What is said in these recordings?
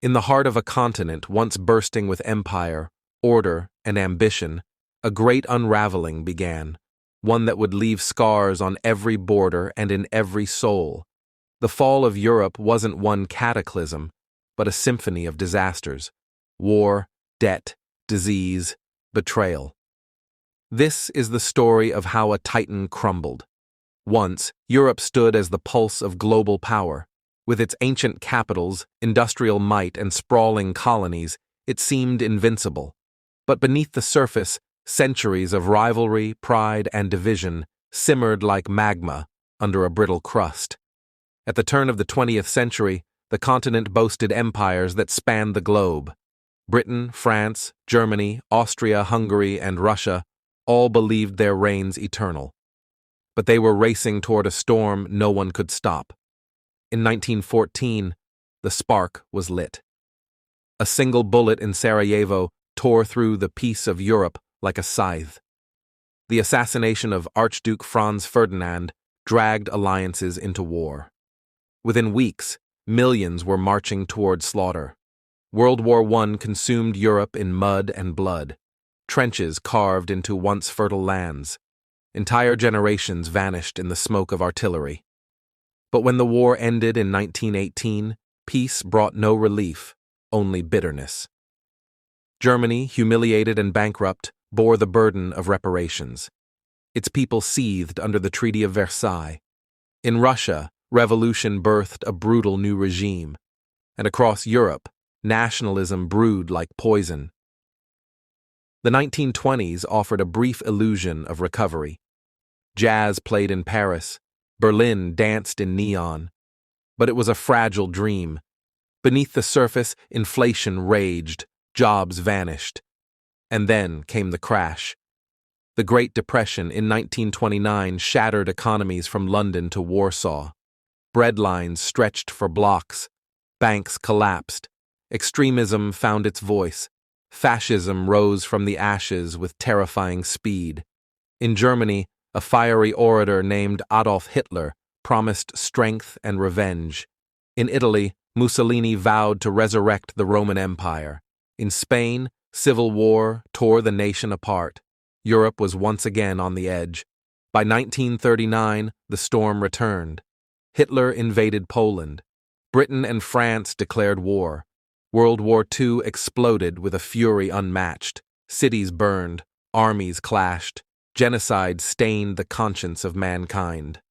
In the heart of a continent once bursting with empire, order, and ambition, a great unraveling began, one that would leave scars on every border and in every soul. The fall of Europe wasn't one cataclysm, but a symphony of disasters: war, debt, disease, betrayal. This is the story of how a titan crumbled. Once, Europe stood as the pulse of global power. With its ancient capitals, industrial might, and sprawling colonies, it seemed invincible. But beneath the surface, centuries of rivalry, pride, and division simmered like magma under a brittle crust. At the turn of the 20th century, the continent boasted empires that spanned the globe. Britain, France, Germany, Austria, Hungary, and Russia all believed their reigns eternal. But they were racing toward a storm no one could stop. In 1914, the spark was lit. A single bullet in Sarajevo tore through the peace of Europe like a scythe. The assassination of Archduke Franz Ferdinand dragged alliances into war. Within weeks, millions were marching toward slaughter. World War I consumed Europe in mud and blood, trenches carved into once fertile lands. Entire generations vanished in the smoke of artillery. But when the war ended in 1918, peace brought no relief, only bitterness. Germany, humiliated and bankrupt, bore the burden of reparations. Its people seethed under the Treaty of Versailles. In Russia, revolution birthed a brutal new regime. And across Europe, nationalism brewed like poison. The 1920s offered a brief illusion of recovery. Jazz played in Paris, Berlin danced in neon. But it was a fragile dream. Beneath the surface, inflation raged, jobs vanished. And then came the crash. The Great Depression in 1929 shattered economies from London to Warsaw. Bread lines stretched for blocks. Banks collapsed. Extremism found its voice. Fascism rose from the ashes with terrifying speed. In Germany, a fiery orator named Adolf Hitler promised strength and revenge. In Italy, Mussolini vowed to resurrect the Roman Empire. In Spain, civil war tore the nation apart. Europe was once again on the edge. By 1939, the storm returned. Hitler invaded Poland. Britain and France declared war. World War II exploded with a fury unmatched. Cities burned, armies clashed. Genocide stained the conscience of mankind.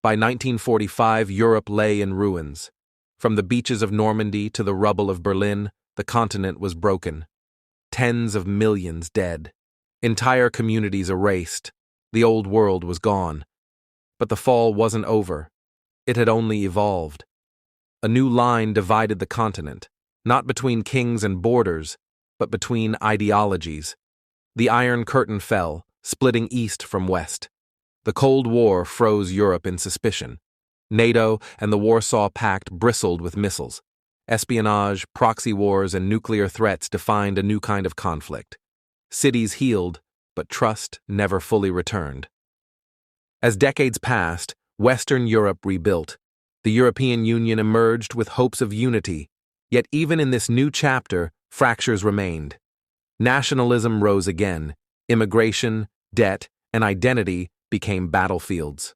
By 1945, Europe lay in ruins. From the beaches of Normandy to the rubble of Berlin, the continent was broken. Tens of millions dead. Entire communities erased. The old world was gone. But the fall wasn't over. It had only evolved. A new line divided the continent, not between kings and borders, but between ideologies. The Iron Curtain fell, splitting east from west. The Cold War froze Europe in suspicion. NATO and the Warsaw Pact bristled with missiles. Espionage, proxy wars, and nuclear threats defined a new kind of conflict. Cities healed, but trust never fully returned. As decades passed, Western Europe rebuilt. The European Union emerged with hopes of unity, yet even in this new chapter, fractures remained. Nationalism rose again. Immigration, debt, and identity became battlefields.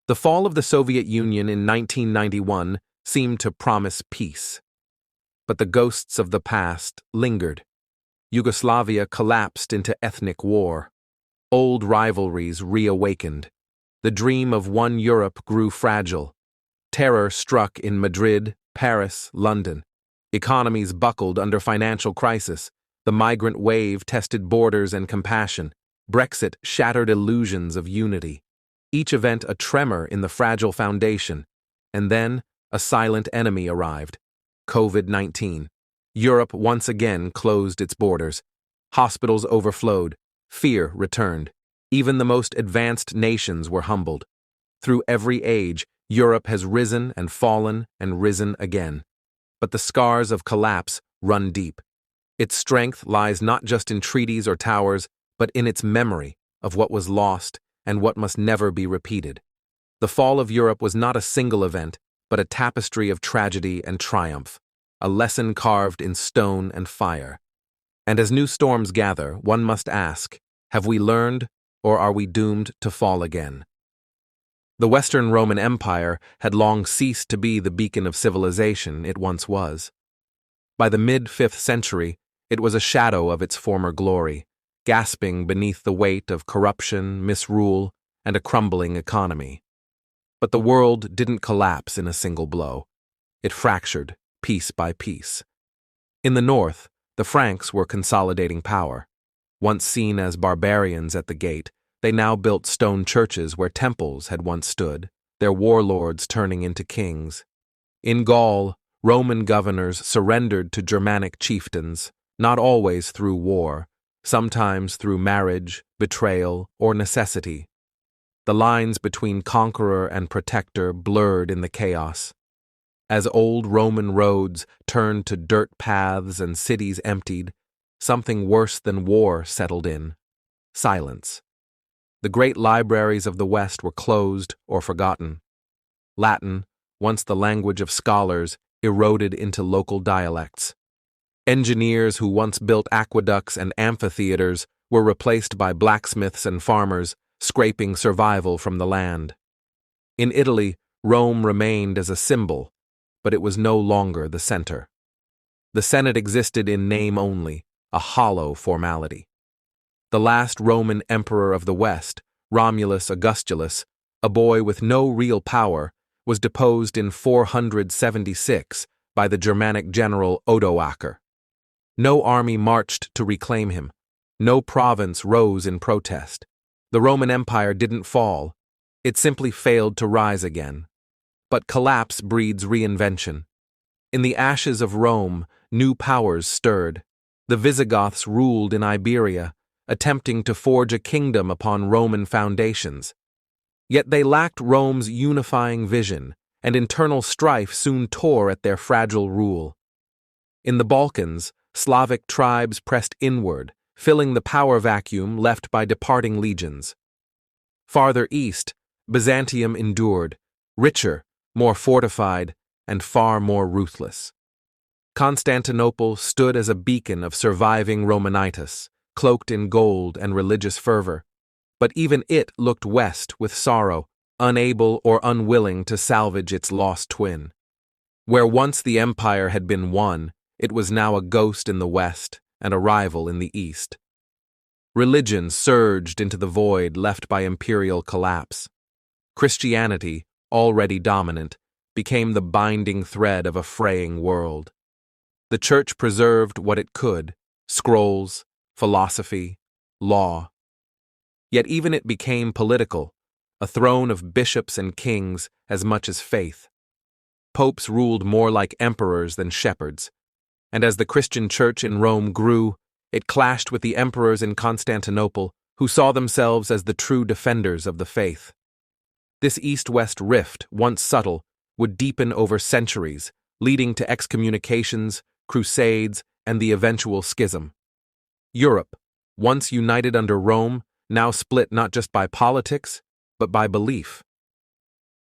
The fall of the Soviet Union in 1991 seemed to promise peace. But the ghosts of the past lingered. Yugoslavia collapsed into ethnic war. Old rivalries reawakened. The dream of one Europe grew fragile. Terror struck in Madrid, Paris, London. Economies buckled under financial crisis. The migrant wave tested borders and compassion. Brexit shattered illusions of unity. Each event a tremor in the fragile foundation. And then, a silent enemy arrived: COVID-19. Europe once again closed its borders. Hospitals overflowed. Fear returned. Even the most advanced nations were humbled. Through every age, Europe has risen and fallen and risen again. But the scars of collapse run deep. Its strength lies not just in treaties or towers, but in its memory of what was lost and what must never be repeated. The fall of Europe was not a single event, but a tapestry of tragedy and triumph. a lesson carved in stone and fire. And as new storms gather, one must ask, have we learned, or are we doomed to fall again? The Western Roman Empire had long ceased to be the beacon of civilization it once was. By the mid-5th century, it was a shadow of its former glory, gasping beneath the weight of corruption, misrule, and a crumbling economy. But the world didn't collapse in a single blow. It fractured, piece by piece. In the north, the Franks were consolidating power. Once seen as barbarians at the gate, they now built stone churches where temples had once stood, their warlords turning into kings. In Gaul, Roman governors surrendered to Germanic chieftains, not always through war, sometimes through marriage, betrayal, or necessity. The lines between conqueror and protector blurred in the chaos. As old Roman roads turned to dirt paths and cities emptied, something worse than war settled in: silence. The great libraries of the West were closed or forgotten. Latin, once the language of scholars, eroded into local dialects. Engineers who once built aqueducts and amphitheaters were replaced by blacksmiths and farmers, scraping survival from the land. In Italy, Rome remained as a symbol, but it was no longer the center. The Senate existed in name only, a hollow formality. The last Roman emperor of the West, Romulus Augustulus, a boy with no real power, was deposed in 476 by the Germanic general Odoacer. No army marched to reclaim him. No province rose in protest. The Roman Empire didn't fall. It simply failed to rise again. But collapse breeds reinvention. In the ashes of Rome, new powers stirred. The Visigoths ruled in Iberia, attempting to forge a kingdom upon Roman foundations. Yet they lacked Rome's unifying vision, and internal strife soon tore at their fragile rule. In the Balkans, Slavic tribes pressed inward, filling the power vacuum left by departing legions. Farther east, Byzantium endured, richer, more fortified, and far more ruthless. Constantinople stood as a beacon of surviving Romanitis, cloaked in gold and religious fervor, but even it looked west with sorrow, unable or unwilling to salvage its lost twin. Where once the empire had been one, it was now a ghost in the west and a rival in the east. Religion surged into the void left by imperial collapse. Christianity, already dominant, became the binding thread of a fraying world. The church preserved what it could: scrolls, philosophy, law. Yet even it became political, a throne of bishops and kings as much as faith. Popes ruled more like emperors than shepherds, and as the Christian church in Rome grew, it clashed with the emperors in Constantinople, who saw themselves as the true defenders of the faith. This east-west rift, once subtle, would deepen over centuries, leading to excommunications, crusades, and the eventual schism. Europe, once united under Rome, now split not just by politics, but by belief.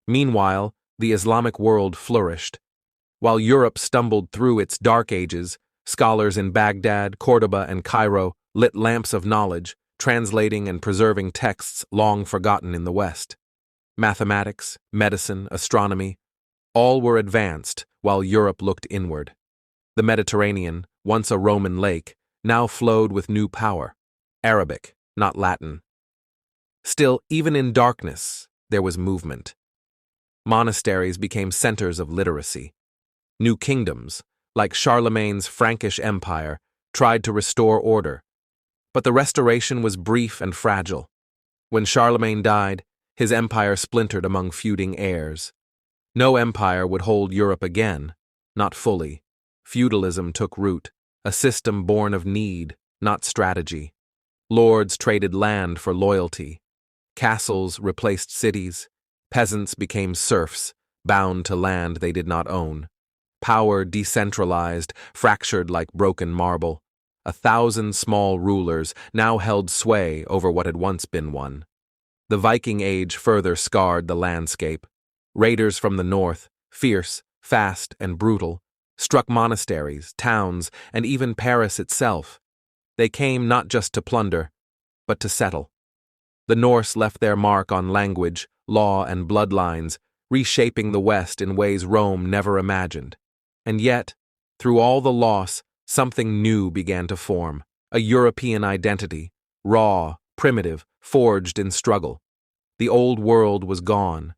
Meanwhile, the Islamic world flourished. While Europe stumbled through its dark ages, scholars in Baghdad, Cordoba, and Cairo lit lamps of knowledge, translating and preserving texts long forgotten in the West. Mathematics, medicine, astronomy, all were advanced while Europe looked inward. The Mediterranean, once a Roman lake, now flowed with new power: Arabic, not Latin. Still, even in darkness, there was movement. Monasteries became centers of literacy. New kingdoms, like Charlemagne's Frankish Empire, tried to restore order. But the restoration was brief and fragile. When Charlemagne died, his empire splintered among feuding heirs. No empire would hold Europe again, not fully. Feudalism took root, a system born of need, not strategy. Lords traded land for loyalty. Castles replaced cities. Peasants became serfs, bound to land they did not own. Power decentralized, fractured like broken marble. 1,000 small rulers now held sway over what had once been one. The Viking Age further scarred the landscape. Raiders from the north, fierce, fast, and brutal, struck monasteries, towns, and even Paris itself. They came not just to plunder, but to settle. The Norse left their mark on language, law, and bloodlines, reshaping the West in ways Rome never imagined. And yet, through all the loss, something new began to form, a European identity, raw, primitive, forged in struggle. The old world was gone.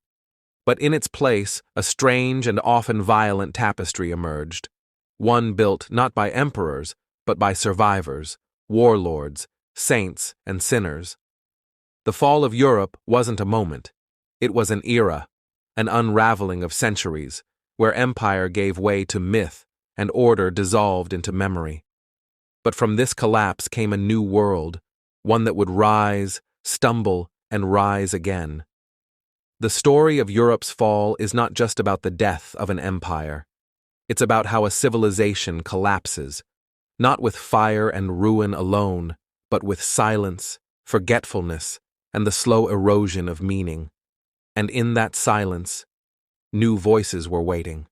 But in its place, a strange and often violent tapestry emerged, one built not by emperors, but by survivors, warlords, saints, and sinners. The fall of Europe wasn't a moment. It was an era, an unraveling of centuries, where empire gave way to myth and order dissolved into memory. But from this collapse came a new world, one that would rise, stumble, and rise again. The story of Europe's fall is not just about the death of an empire. It's about how a civilization collapses, not with fire and ruin alone, but with silence, forgetfulness, and the slow erosion of meaning. And in that silence, new voices were waiting.